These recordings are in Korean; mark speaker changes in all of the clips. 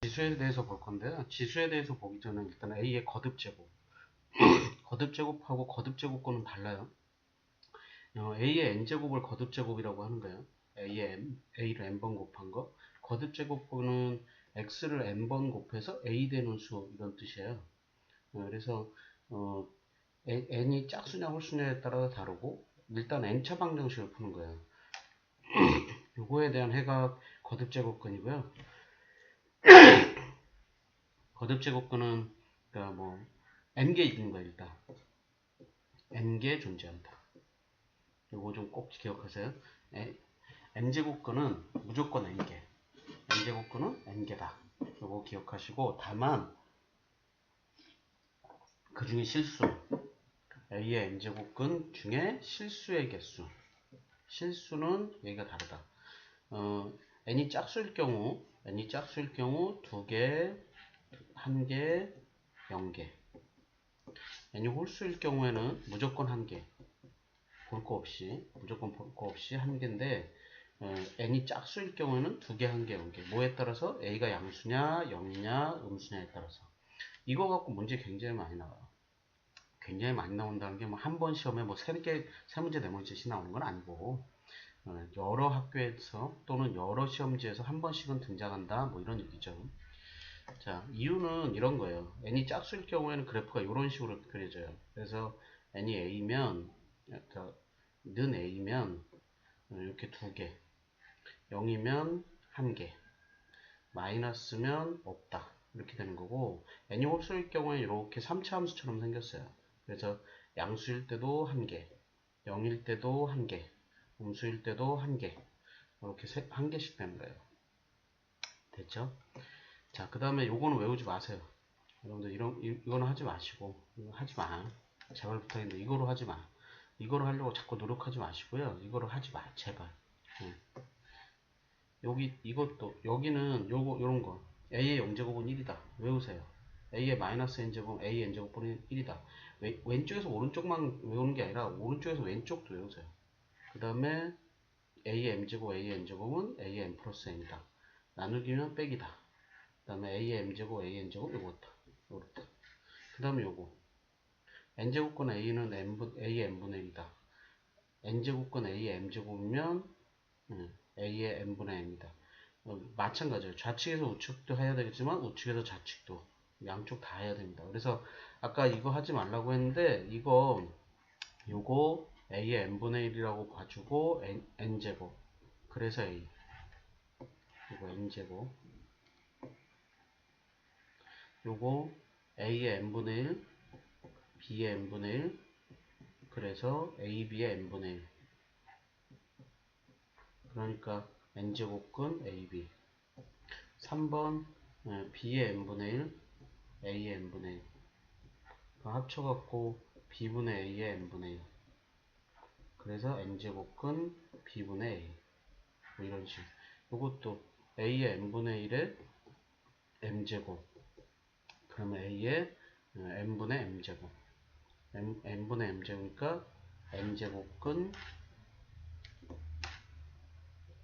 Speaker 1: 지수에 대해서 볼 건데요. 지수에 대해서 보기 전에 일단 A의 거듭제곱. 거듭제곱하고 거듭제곱권은 달라요. A의 n제곱을 거듭제곱이라고 하는 거예요. A를 n번 곱한 거. 거듭제곱권은 X를 n번 곱해서 A 되는 수, 이런 뜻이에요. 그래서 n이 짝수냐 홀수냐에 따라 다르고, 일단 n차 방정식을 푸는 거예요. 요거에 대한 해가 거듭제곱권이고요. 거듭제곱권은 그러니까 뭐 n개 있는 거예요. 일단 n개 존재한다. 요거 좀 꼭 기억하세요. n제곱권은 무조건 n개, n제곱권은 n개다. 요거 기억하시고, 다만 그 중에 실수, A의 n제곱권 중에 실수의 개수, 실수는 얘가 다르다. n이 짝수일 경우 2개, 1개, 0개. n이 홀수일 경우에는 무조건 1개, 무조건 볼 거 없이 1개인데, n이 짝수일 경우에는 2개, 1개, 0개. 뭐에 따라서? a가 양수냐, 0이냐, 음수냐에 따라서. 이거 갖고 문제 굉장히 많이 나와요. 굉장히 많이 나온다는 게 뭐 한 번 시험에 뭐 세 문제, 네 문제씩 나오는 건 아니고, 여러 학교에서 또는 여러 시험지에서 한 번씩은 등장한다, 뭐 이런 얘기죠. 자, 이유는 이런 거예요. n이 짝수일 경우에는 그래프가 이런 식으로 그려져요. 그래서 n이 a면, 는 a면 이렇게 2개, 0이면 1개, 마이너스면 없다, 이렇게 되는 거고, n이 홀수일 경우에 이렇게 3차 함수처럼 생겼어요. 그래서 양수일 때도 1개, 0일 때도 1개, 음수일 때도 1개, 이렇게 1개씩 되는 거예요. 됐죠? 자, 그 다음에 요거는 외우지 마세요. 여러분들 이거는 하지 마시고, 이거 하지 마. 제발 부탁인데 이거로 하지 마. 이거로 하려고 자꾸 노력하지 마시고요. 이거로 하지 마, 제발. 응. 여기는 요런 거. A의 0제곱은 1이다. 외우세요. A의 마이너스 n제곱, A n제곱분은 1이다. 왼쪽에서 오른쪽만 외우는 게 아니라 오른쪽에서 왼쪽도 외우세요. 그 다음에 A의 m제곱, A의 n제곱은 A의 m 플러스 n이다. 나누기면 빼기다. 그 다음에 A의 m제곱, A의 n제곱, 요거다. 그 다음에 요거. n제곱권 A는 A의 n분의 1이다. n제곱권 A의 m제곱이면 A의 n분의 n이다. 마찬가지예요. 좌측에서 우측도 해야 되겠지만 우측에서 좌측도, 양쪽 다 해야 됩니다. 그래서 아까 이거 하지 말라고 했는데, 요거 A의 n분의 1이라고 봐주고, n제곱, 그래서 A, 이거 n제곱, 요거 A의 n분의 1, B의 n분의 1, 그래서 AB의 n분의 1. 그러니까 n제곱근 AB. 3번 B의 n분의 1, A의 n분의 1. 합쳐갖고 B분의 A의 n분의 1. 그래서 n제곱근 B분의 A. 뭐 이런 식. 이것도 A의 n분의 1의 m제곱. 그러면 A의 n분의 m제곱. n분의 m제곱이니까 n제곱근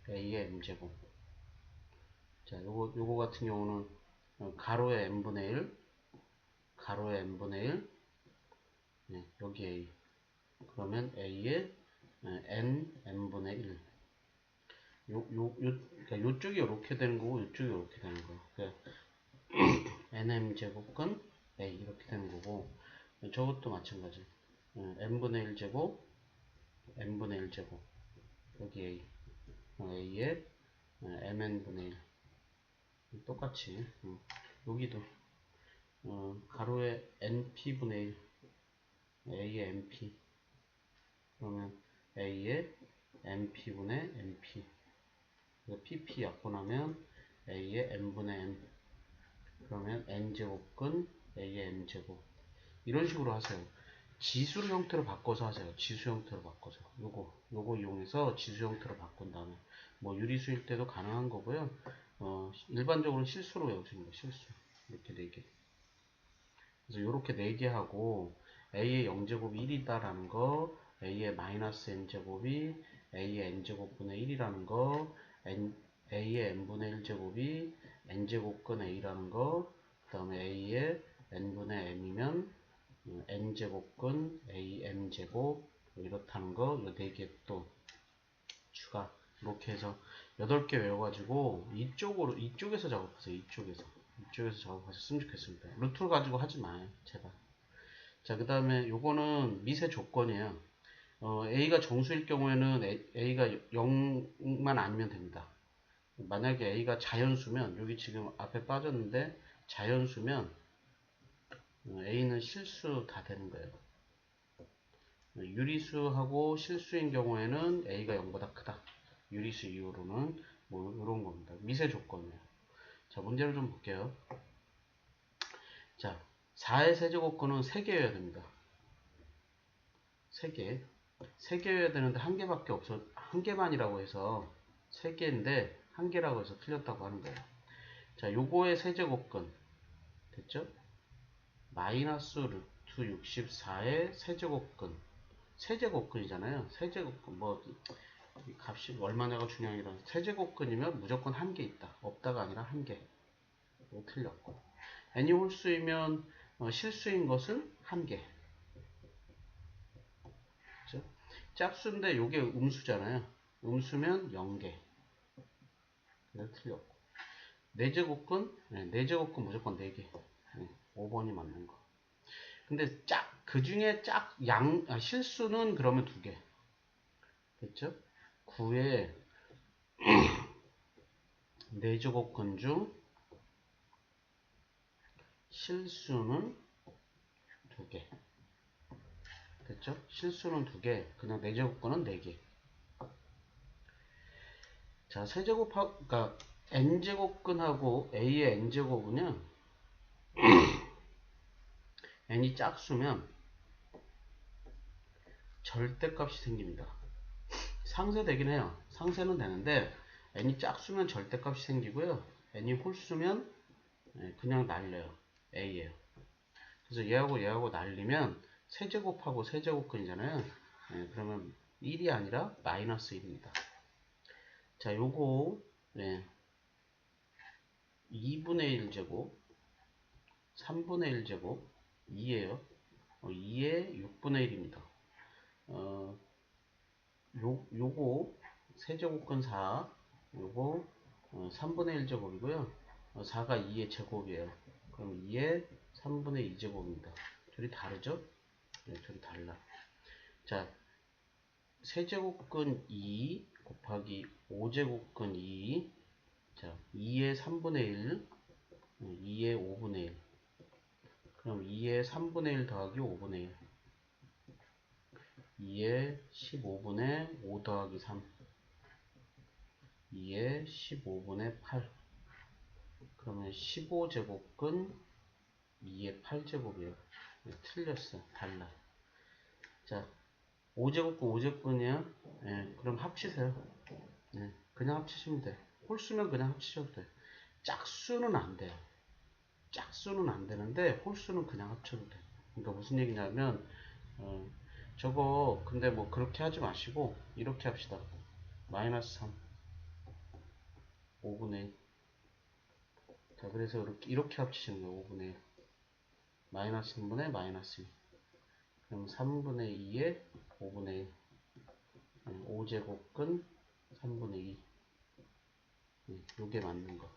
Speaker 1: A의 m제곱. 자, 요거 같은 경우는 가로의 n분의 1, 가로의 n분의 1, 네, 여기 A. 그러면 A의 n분의 1. 그러니까 요쪽이 이렇게 되는 거고, 요쪽이 이렇게 되는 거. 그러니까 nm제곱근 A, 이렇게 되는 거고, 저것도 마찬가지. n분의 1제곱, n분의 1제곱. 여기 A. A의 mn분의 1. 똑같이. 여기도 가로의 np분의 1, A의 np. 그러면 A의 np분의 np. pp 약분하면 A의 n분의 n. 그러면 n제곱근 A의 n제곱. 이런 식으로 하세요. 지수 형태로 바꿔서 하세요. 지수 형태로 바꿔서. 요거 이용해서 지수 형태로 바꾼 다음에. 뭐 유리수일 때도 가능한 거고요. 일반적으로 실수로 외우시는 거예요. 실수. 이렇게 4개. 그래서 이렇게 4개 하고, A의 0제곱이 1이다라는 거, A의 마이너스 n제곱이 A의 n제곱분의 1이라는 거, A의 n분의 1제곱이 n제곱근 a라는 거, 그 다음에 a의 n분의 m이면 n제곱근 a m제곱 이렇다는 거, 이 4개 또 추가. 이렇게 해서 8개 외워가지고 이쪽에서 작업하세요. 이쪽에서 작업하셨으면 좋겠습니다. 루트를 가지고 하지 마요, 제발. 자, 그 다음에 요거는 미세 조건이에요. a가 정수일 경우에는 a가 0만 아니면 됩니다. 만약에 a가 자연수면, 여기 지금 앞에 빠졌는데 자연수면 a는 실수 다 되는 거예요. 유리수하고 실수인 경우에는 a가 0보다 크다. 유리수 이후로는 뭐 이런 겁니다. 미세 조건이에요. 자, 문제를 좀 볼게요. 자, 4의 세제곱근은 3개여야 됩니다. 3개. 3개여야 되는데 1개밖에 없어. 1개만이라고 해서 3개인데 1개라고 해서 틀렸다고 하는 거예요. 자, 요거의 세제곱근 됐죠? 마이너스 루트 64의 세제곱근. 세제곱근이잖아요. 세제곱근 뭐 값이 얼마냐가 중요한 게 아니라 세제곱근이면 무조건 1개 있다. 없다가 아니라 1개. 이거 틀렸고. n이 홀수이면 실수인 것은 1개. 그렇죠? 짝수인데 요게 음수잖아요. 음수면 0개. 그래서 틀렸고. 4제곱근? 네, 4제곱근 무조건 4개. 네, 5번이 맞는 거. 근데 그 중에 실수는 그러면 2개. 됐죠? 9에 4제곱근 중 실수는 2개. 됐죠? 실수는 2개. 그냥 4제곱근은 4개. 자, 그러니까 n제곱근하고 a의 n제곱은요, n이 짝수면 절대값이 생깁니다. 상쇄되긴 해요. 상쇄는 되는데 n이 짝수면 절대값이 생기고요. n이 홀수면 그냥 날려요. a예요. 그래서 얘하고 날리면 세제곱하고 세제곱근이잖아요. 그러면 1이 아니라 마이너스 1입니다. 자, 요거 2분의 1제곱 3분의 1제곱 2예요. 2의 6분의 1입니다. 요거 세제곱근 4, 요거 3분의 1제곱이고요. 4가 2의 제곱이에요. 그럼 2의 3분의 2제곱입니다. 둘이 다르죠? 네, 둘이 달라. 자, 세제곱근 2 곱하기 5제곱근 2. 자, 2의 3분의 1, 2의 5분의 1. 그럼 2의 3분의 1 더하기 5분의 1. 2의 15분의 5 더하기 3. 2의 15분의 8. 그러면 15제곱근 2의 8제곱이에요. 틀렸어. 달라. 자, 5제곱근 5제곱근이야. 그럼 합치세요. 그냥 합치시면 돼. 홀수면 그냥 합치셔도 돼. 짝수는 안 돼요. 짝수는 안 되는데 홀수는 그냥 합쳐도 돼. 그러니까 무슨 얘기냐면 저거 근데 뭐 그렇게 하지 마시고 이렇게 합시다. 마이너스 3 5분의 1. 자, 그래서 이렇게 합치시는 거예요. 5분의 1 마이너스 3분의 마이너스 2. 그럼 3분의 2에 5분의 1. 5제곱근 3분의 2. 요게 맞는 거.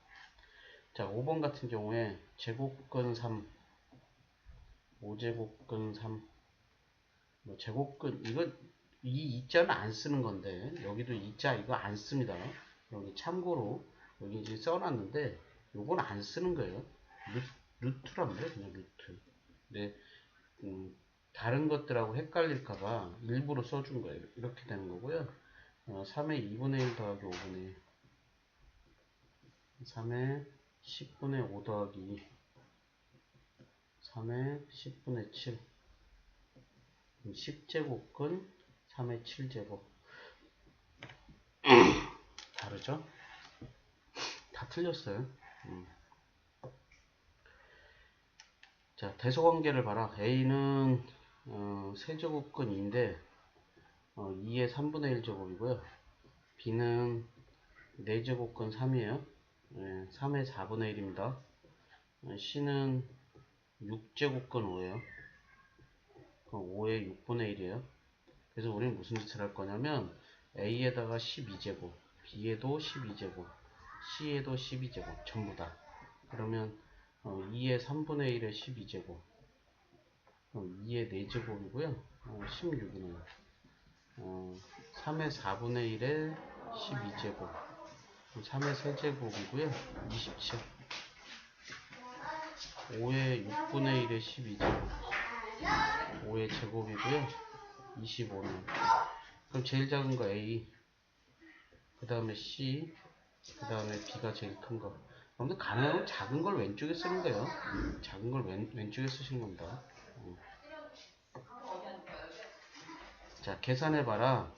Speaker 1: 자, 5번 같은 경우에 제곱근 3 5제곱근 3 뭐 제곱근 이 2자는 안 쓰는 건데 여기도 2자 이거 안 씁니다. 여기 참고로 여기 이제 써놨는데 요건 안 쓰는 거예요. 루트란 말이에요. 그냥 루트. 근데 다른 것들하고 헷갈릴까봐 일부러 써준 거예요. 이렇게 되는 거고요. 3의 2분의 1 더하기 5분의 1. 3의 10분의 5 더하기 2. 3의 10분의 7. 10제곱근 3의 7제곱. 다르죠? 다 틀렸어요. 자, 대소관계를 봐라. A는 세제곱근 2인데 2의 3분의 1제곱이고요. B는 4제곱근 3이에요. 3의 4분의 1입니다. C는 6제곱근 5예요. 그럼 5의 6분의 1이에요. 그래서 우리는 무슨 짓을 할 거냐면 A에다가 12제곱, B에도 12제곱, C에도 12제곱 전부 다. 그러면 2의 3분의 1에 12제곱, 2의 4제곱이고요. 16이네요. 3의 4분의 1에 12제곱, 3의 세제곱이고요. 27. 5의 6분의 1에 12제곱, 5의 제곱이고요. 25네요. 그럼 제일 작은 거 A, 그 다음에 C, 그 다음에 B가 제일 큰 거. 여러분들 가능하면 작은 걸 왼쪽에 쓰는 거예요. 작은 걸 왼쪽에 쓰시는 겁니다. 자, 계산해봐라.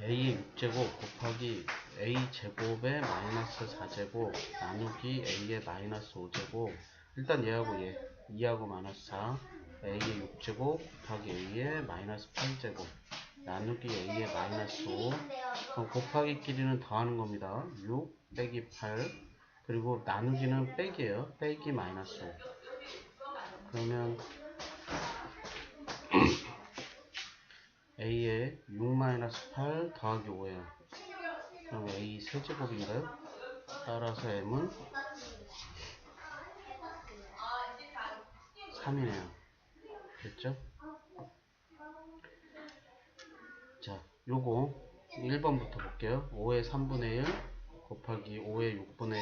Speaker 1: A의 6제곱 곱하기 A 제곱의 마이너스 4제곱 나누기 A의 마이너스 5제곱. 일단 얘하고 얘 2하고 마이너스 4, A의 6제곱 곱하기 A의 마이너스 8제곱 나누기 A의 마이너스 5. 그럼 곱하기 끼리는 더하는 겁니다. 6 빼기 8, 그리고 나누기는 빼기예요. 빼기 마이너스 5. 그러면 A의 6-8 더하기 5예요. 그럼 A 세제곱인가요? 따라서 M은 3이네요. 됐죠? 자, 요거 1번부터 볼게요. 5의 3분의 1 곱하기 5의 6분의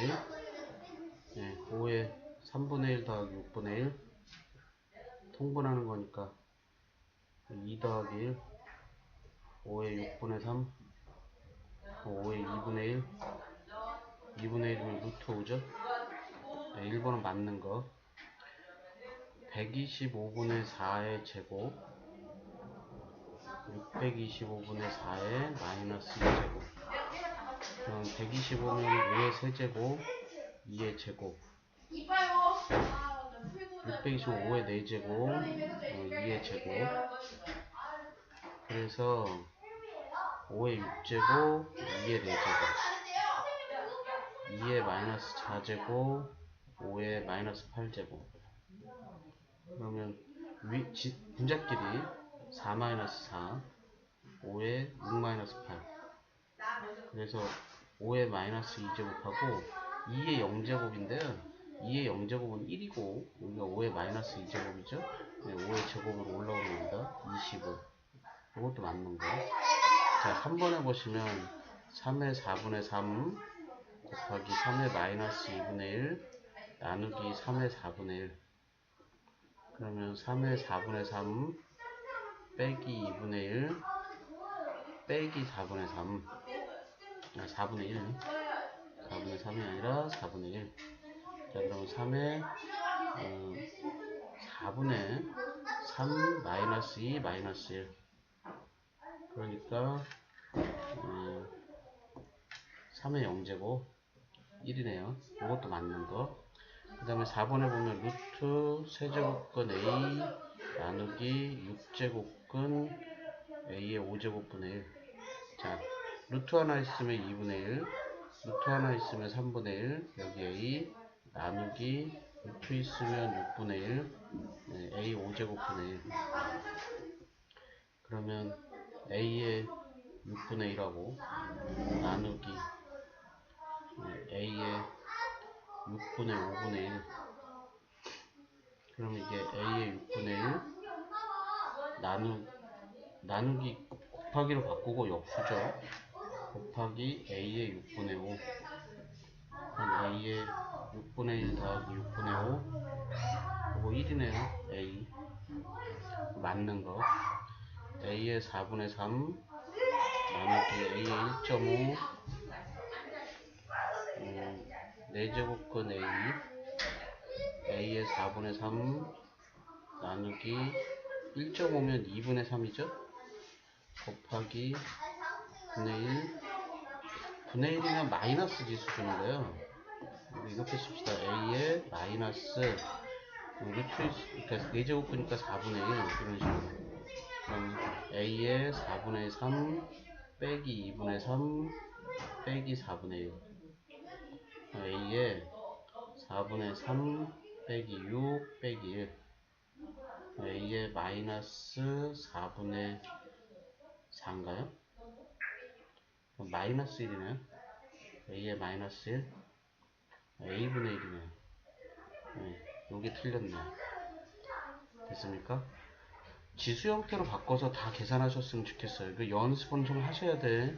Speaker 1: 1, 5의 3분의 1 더하기 6분의 1 통분하는 거니까 2 더하기 1, 5의 6분의 3, 5의 2분의 1, 2분의 1이면 루트 5죠? 1번은 맞는 거. 125분의 4의 제곱, 625분의 4의 마이너스 2제곱. 그럼 125면 5의 세제곱, 2의 제곱. 625 5의 4제곱, 2의 제곱. 그래서 5의 6제곱, 2의 4제곱, 2의 마이너스 4제곱, 5의 마이너스 8제곱. 그러면 분자끼리 4-4, 5의 6-8. 그래서 5의 마이너스 2제곱하고 2의 0제곱인데요. 2의 0제곱은 1이고 여기가 5의 마이너스 2제곱이죠. 5의 제곱으로 올라오는 겁니다. 25. 이것도 맞는 거. 자, 3번에 보시면 3의 4분의 3 곱하기 3의 마이너스 2분의 1 나누기 3의 4분의 1. 그러면 3의 4분의 3 빼기 2분의 1 빼기 4분의 3. 4분의 1. 4분의 3이 아니라 4분의 1. 자, 그럼 3의 4분의 3 마이너스 2 마이너스 1. 그러니까 3의 0제곱 1이네요. 이것도 맞는 거. 그 다음에 4번에 보면 루트 세제곱근 A 나누기 6제곱근 A의 5제곱분의 1. 자, 루트 하나 있으면 2분의 1, 루트 하나 있으면 3분의 1, 여기 A 나누기 루트 있으면 6분의 1, A 5제곱분의 1. 그러면 A의 6분의 1하고 나누기 A의 6분의 5분의 1. 그러면 이게 A의 6분의 1 나누기 곱하기로 바꾸고 역수죠. 곱하기 A의 6분의 5. 그럼 A의 6분의 1 더하기 6분의 5. 그거 1이네요. A. 맞는 거. A의 4분의 3 나누기 A의 1.5 4제곱근 A. A의 4분의 3 나누기 1.5면 2분의 3이죠. 곱하기 9분의 1. 9분의 1이면 마이너스 지수 주는 거예요. 이렇게 씁시다. A의 마이너스 루트 4제곱이니까 4분의 1 이런 식으로. 그럼 A의 4분의 3 빼기 2분의 3 빼기 4분의 1. a의 4분의 3 빼기 6 빼기 1 a의 마이너스 4분의 4인가요? 마이너스 1이네요. a의 마이너스 1 a분의 1이네요. 네, 요게 틀렸네요. 됐습니까? 지수 형태로 바꿔서 다 계산하셨으면 좋겠어요. 그 연습은 좀 하셔야 돼.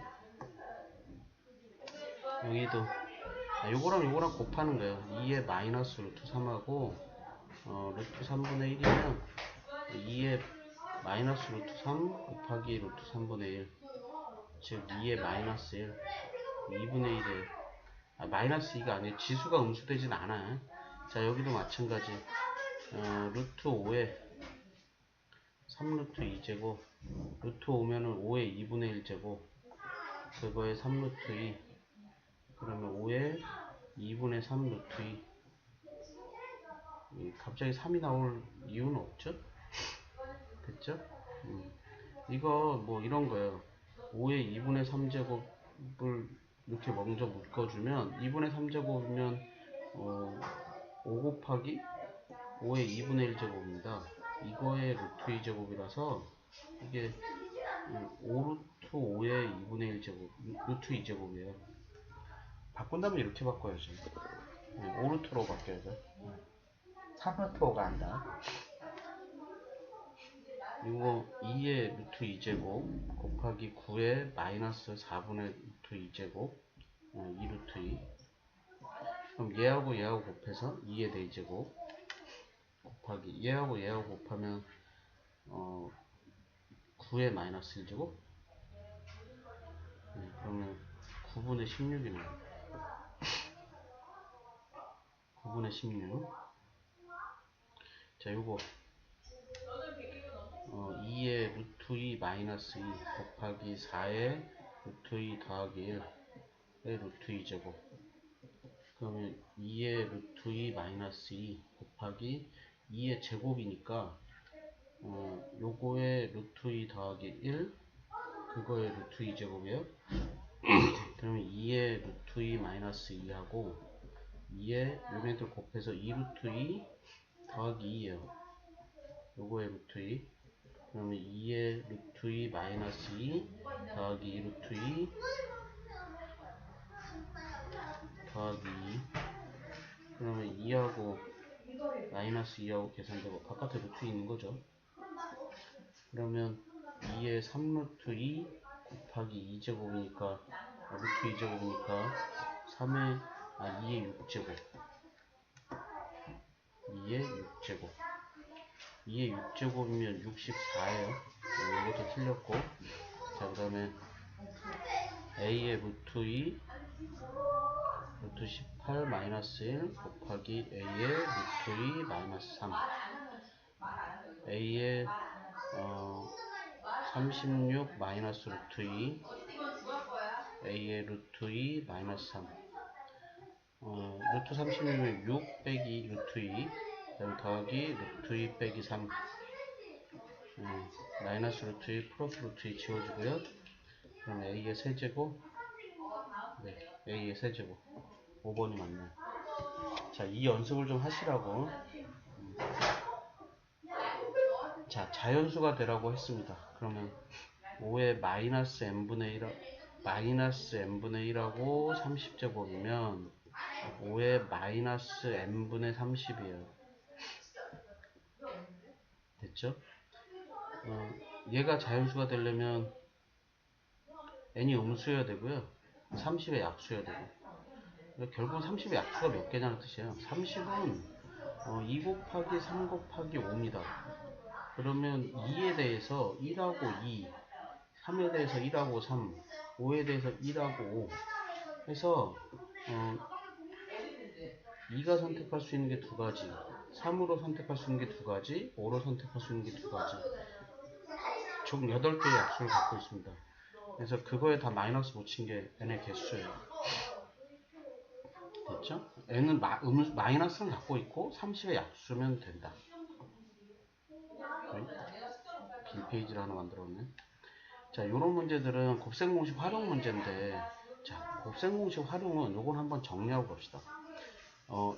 Speaker 1: 여기도 요거랑 요거랑 곱하는 거예요. 2의 마이너스 루트 3하고 루트 3분의 1이면 2의 마이너스 루트 3 곱하기 루트 3분의 1 즉 2의 마이너스 1 2분의 1이에요. 마이너스 2가 아니에요. 지수가 음수되진 않아요. 자 여기도 마찬가지 루트 5에 3루트 2제곱 루트 5면은 5의 2분의 1제곱 그거에 3루트 2 그러면 5에 2분의 3 루트 2 갑자기 3이 나올 이유는 없죠? 됐죠? 이거 뭐 이런 거예요. 5의 2분의 3제곱을 이렇게 먼저 묶어주면 2분의 3제곱이면 5 곱하기 5의 2분의 1제곱입니다. 이거의 루트 2제곱이라서 이게 5루트 5의 2분의 1제곱 루트 2제곱이에요. 바꾼다면 이렇게 바꿔야죠. 5루트로 바뀌어야죠. 3루트가 아니라 이거 2의 루트 2제곱 곱하기 9의 마이너스 4분의 루트 2제곱 2루트 2 그럼 얘하고 얘하고 곱해서 2의 4제곱 곱하기 얘하고 얘하고 곱하면 9의 마이너스 1제곱 그러면 9분의 16이네요. 9분의 16 자 요거 2의 루트 2 마이너스 2 곱하기 4의 루트 2 더하기 1의 루트 2제곱 그러면 2의 루트 2 마이너스 2 곱하기 2의 제곱이니까 요거의 루트 2 더하기 1 그거의 루트 2제곱이에요. 그러면 2의 루트 2 마이너스 2하고 2의 요네들 곱해서 2 루트 2 더하기 2에요. 요거의 루트 2 그러면 2의 루트 2 마이너스 2 더하기 2 루트 2 더하기 2 그러면 2하고 마이너스 2하고 계산되고 바깥에 루트 2 있는 거죠. 그러면 2의 3루트 2 곱하기 2제곱이니까 루트 2제곱이니까 3의 2의 6제곱 2의 6제곱 2의 6제곱이면 64예요. 이것도 틀렸고 자 그 다음에 a의 루트 2 루트 18 마이너스 1 곱하기 a의 루트 2 마이너스 3 a의 36 마이너스 루트 2 a의 루트 2 마이너스 3 루트 36이면 6 빼기 루트 2 그다음 더하기 루트 2 빼기 3 마이너스 루트 2 플러스 루트 2 지워주고요. 그럼 a의 세제곱 네, a의 세제곱 5번이 맞네요. 자, 이 연습을 좀 하시라고. 자, 자연수가 되라고 했습니다. 그러면 5의 마이너스 n분의 1 마이너스 n분의 1하고 30제곱이면 5의 마이너스 n분의 30이에요. 됐죠? 얘가 자연수가 되려면 n이 음수여야 되고요. 30의 약수여야 되고. 결국 30의 약수가 몇 개냐는 뜻이에요. 30은 2 곱하기 3 곱하기 5입니다. 그러면 2에 대해서 1하고 2, 3에 대해서 1하고 3, 5에 대해서 1하고 5 해서 2가 선택할 수 있는 게 두 가지, 3으로 선택할 수 있는 게 두 가지, 5로 선택할 수 있는 게 두 가지. 총 8개의 약수를 갖고 있습니다. 그래서 그거에 다 마이너스 붙인 게 n의 개수예요. 됐죠? n은 마이너스는 갖고 있고 30의 약수면 된다. 빈 페이지를 하나 만들었네. 자, 요런 문제들은 곱셈 공식 활용 문제인데 자, 곱셈 공식 활용은 요건 한번 정리하고 봅시다.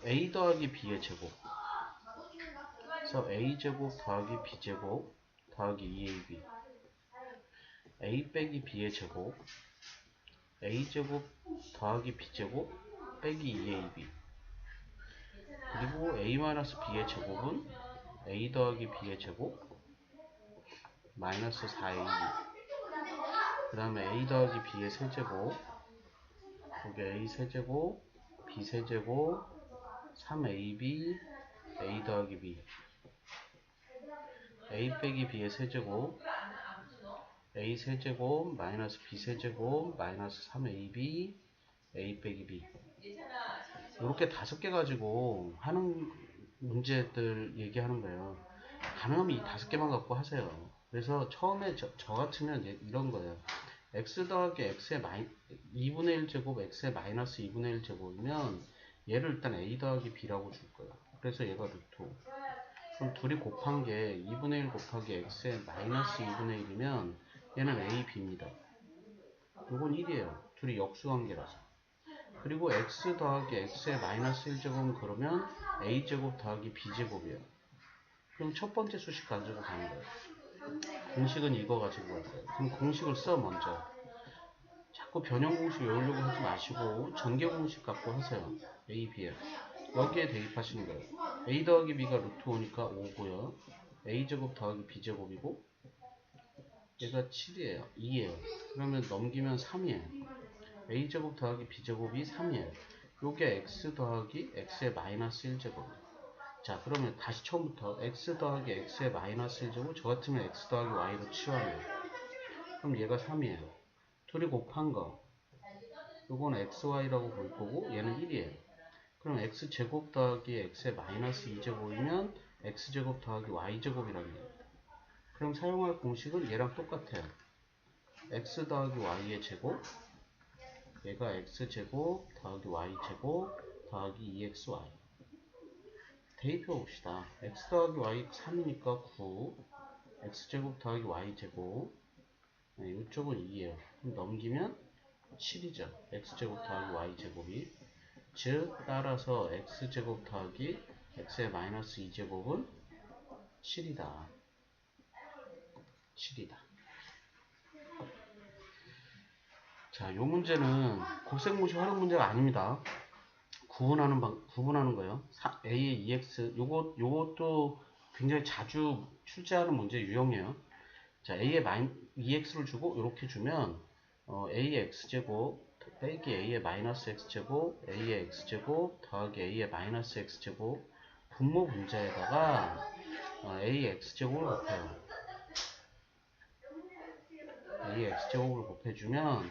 Speaker 1: a 더하기 b의 제곱. 그래서 a 제곱 더하기 b 제곱 더하기 2ab. a 빼기 b의 제곱. a 제곱 더하기 b 제곱 빼기 2ab. 그리고 a-b의 제곱은 a 더하기 b의 제곱 마이너스 4ab. 그 다음에 a 더하기 b의 세제곱, 여기 a 세제곱, b 세제곱, 3ab, a 더하기 b. a 빼기 b의 세제곱, a 세제곱, 마이너스 b 세제곱, 마이너스 3ab, a 빼기 b. 이렇게 5개 가지고 하는 문제들 얘기하는 거예요. 가능하면 이 5개만 갖고 하세요. 그래서 처음에 저 같으면 이런 거예요. x 더하기 x의 2분의 1 제곱 x의 마이너스 2분의 1 제곱이면 얘를 일단 a 더하기 b라고 줄 거예요. 그래서 얘가 루트 5. 그럼 둘이 곱한 게 2분의 1 곱하기 x의 마이너스 2분의 1이면 얘는 a, b입니다. 이건 1이에요. 둘이 역수관계라서. 그리고 x 더하기 x의 마이너스 1제곱은 그러면 a제곱 더하기 b제곱이에요. 그럼 첫 번째 수식 가지고 가는 거예요. 공식은 이거 가지고 갈 거예요. 그럼 공식을 써 먼저. 자꾸 변형 공식 외우려고 하지 마시고 전개 공식 갖고 하세요. a, b에. 여기에 대입하시는 거예요. a 더하기 b가 루트 5니까 5고요. a제곱 더하기 b제곱이고 얘가 7이에요. 2에요. 그러면 넘기면 3이에요. a제곱 더하기 b제곱이 3이에요. 요게 x 더하기 x의 마이너스 1제곱. 자, 그러면 다시 처음부터 x 더하기 x의 마이너스 1제곱, 저 같으면 x 더하기 y로 치환해요. 그럼 얘가 3이에요. 둘이 곱한 거, 요건 xy라고 볼 거고 얘는 1이에요. 그럼 x제곱 더하기 x의 마이너스 2제곱이면 x제곱 더하기 y제곱이라는 거예요. 그럼 사용할 공식은 얘랑 똑같아요. x 더하기 y의 제곱, 얘가 x제곱 더하기 y제곱 더하기 2xy. 대입해 봅시다. x 더하기 y 3이니까 9, x제곱 더하기 y제곱, 네, 이쪽은 2에요. 그럼 넘기면 7이죠. x제곱 더하기 y제곱이. 즉 따라서 x제곱 더하기 x의 마이너스 2제곱은 7이다. 7이다. 자, 요 문제는 곱셈공식 활용 문제가 아닙니다. 구분하는 거예요. a의 2x, 요것도 굉장히 자주 출제하는 문제 유형이에요. 자, a의 2x를 주고 이렇게 주면 a의 x제곱 빼기 a의 마이너스 x제곱, a의 x제곱 더하기 a의 마이너스 x제곱 분모 분자에다가 a의 x제곱을 곱해요. a의 x제곱을 곱해주면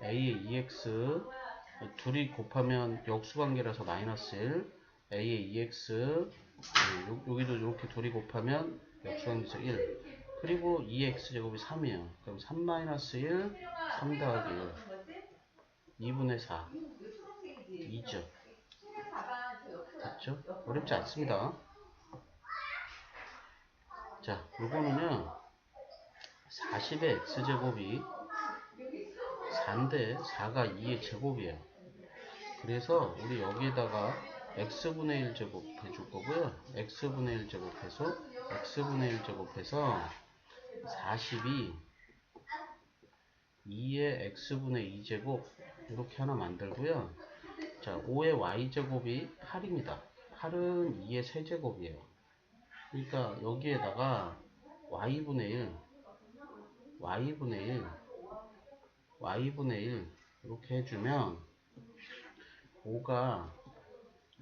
Speaker 1: a의 2x 둘이 곱하면 역수관계라서 마이너스 1, a의 2x 여기도 이렇게 둘이 곱하면 역수관계에서 1, 그리고 2x제곱이 3이에요. 그럼 3-1, 3 더하기 1, 2분의 4, 2죠. 됐죠? 어렵지 않습니다. 자, 요거는요 40의 x제곱이 4인데 4가 2의 제곱이에요. 그래서 우리 여기에다가 x분의 1 제곱 해줄 거고요. x분의 1 제곱해서 x분의 1 제곱해서 40이 2의 x분의 2 제곱 이렇게 하나 만들고요. 자, 5의 y제곱이 8입니다. 8은 2의 세제곱이에요. 그러니까 여기에다가 y분의 1, y분의 1, y분의 1 이렇게 해주면 5가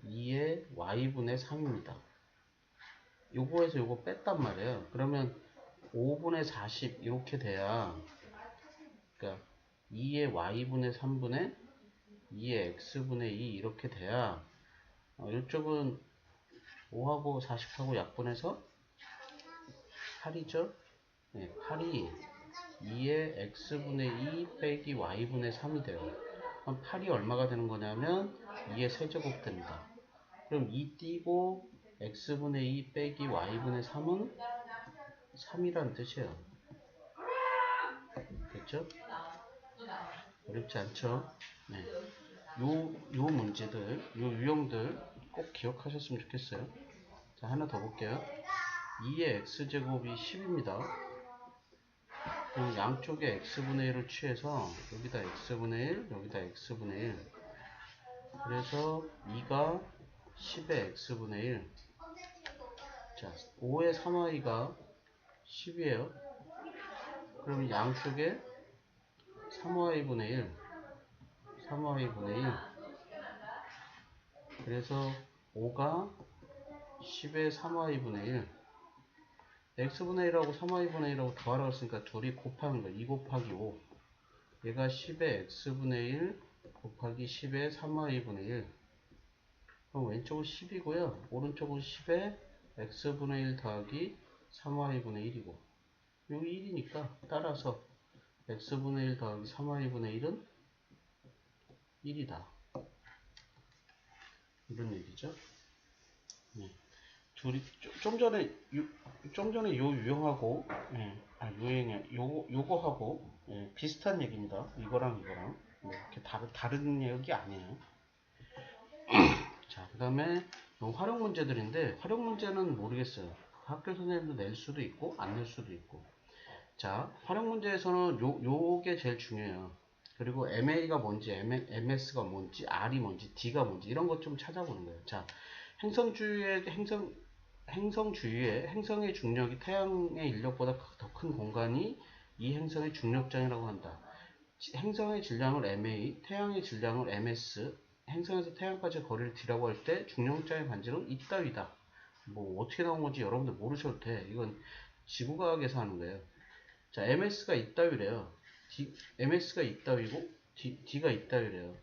Speaker 1: 2의 y분의 3입니다. 요거에서 요거 뺐단 말이에요. 그러면 5분의 40 이렇게 돼야, 그러니까 2의 y분의 3분의 2의 x분의 2 이렇게 돼야 이쪽은 5하고 40하고 약분해서 8이죠. 네, 8이 2의 x분의 2 빼기 y분의 3이 돼요. 그럼 8이 얼마가 되는 거냐면 2의 세제곱 됩니다. 그럼 2 띄고 x분의 2 빼기 y분의 3은 3이라는 뜻이에요. 됐죠? 어렵지 않죠? 네. 요 문제들, 요 유형들 꼭 기억하셨으면 좋겠어요. 자, 하나 더 볼게요. 2의 x제곱이 10입니다. 그럼 양쪽에 x분의 1을 취해서 여기다 x분의 1, 여기다 x분의 1. 그래서 2가 10의 x분의 1. 자, 5의 3i가 10이에요. 그럼 양쪽에 3y분의 1, 3y분의 1. 그래서 5가 10의 3y분의 1. x분의 1하고 3y분의 1하고 더하라고 했으니까 둘이 곱하는 거야. 2 곱하기 5. 얘가 10의 x분의 1 곱하기 10의 3y분의 1. 그럼 왼쪽은 10이고요. 오른쪽은 10의 x분의 1 더하기 3y분의 1이고. 여기 1이니까 따라서 x분의 1 더하기 3y분의 1은 1이다. 이런 얘기죠. 네. 둘이 좀 전에 요 유형하고 요거하고 비슷한 얘기입니다. 이거랑 이렇게 다른 얘기 아니에요. 자, 그 다음에 활용 문제들인데 활용 문제는 모르겠어요. 학교 선생님도 낼 수도 있고 안 낼 수도 있고. 자, 활용 문제에서는 요게 제일 중요해요. 그리고 MA가 뭔지, MS가 뭔지, R이 뭔지, D가 뭔지 이런 것 좀 찾아보는 거예요. 자, 행성의 중력이 태양의 인력보다 더 큰 공간이 이 행성의 중력장이라고 한다. 행성의 질량을 MA, 태양의 질량을 MS, 행성에서 태양까지 거리를 D라고 할 때 중력장의 반지름 이따위다. 뭐 어떻게 나온 건지 여러분들 모르셔도 돼. 이건 지구과학에서 하는 거예요. 자, MS가 이따위래요. MS가 이따위고 D가 이따위래요.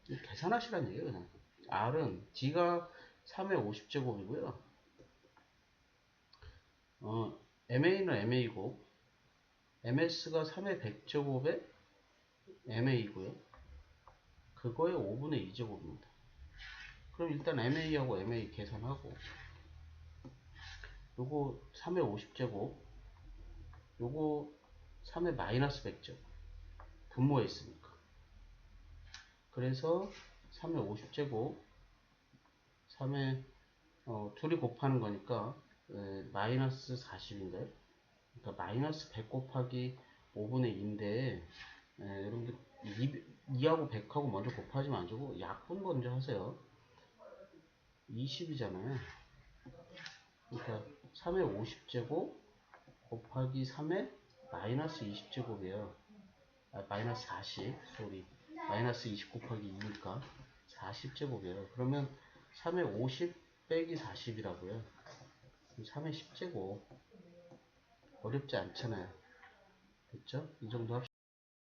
Speaker 1: 계산하시란 얘기예요, 그냥. R은 D가 3의 50제곱이고요. MA는 MA고 MS가 3의 100제곱에 MA고요. 그거의 5분의 2제곱입니다. 그럼 일단 MA하고 MA 계산하고 요거 3의 50제곱 요거 3의 마이너스 100제곱 분모에 있으니까 그래서 3의 50제곱 3의 둘이 곱하는 거니까 마이너스 40인데 그러니까 마이너스 100 곱하기 5분의 2인데 여러분들 2하고 100하고 먼저 곱하지 마시고 약분 먼저 하세요. 20이잖아요. 그러니까 3의 50제곱 곱하기 3의 마이너스 20제곱이에요. 마이너스 40, 소리. 마이너스 20 곱하기 2니까 40제곱이에요. 그러면 3의 50 빼기 40이라고요. 3의 10제곱. 어렵지 않잖아요. 됐죠? 이 정도 합시다.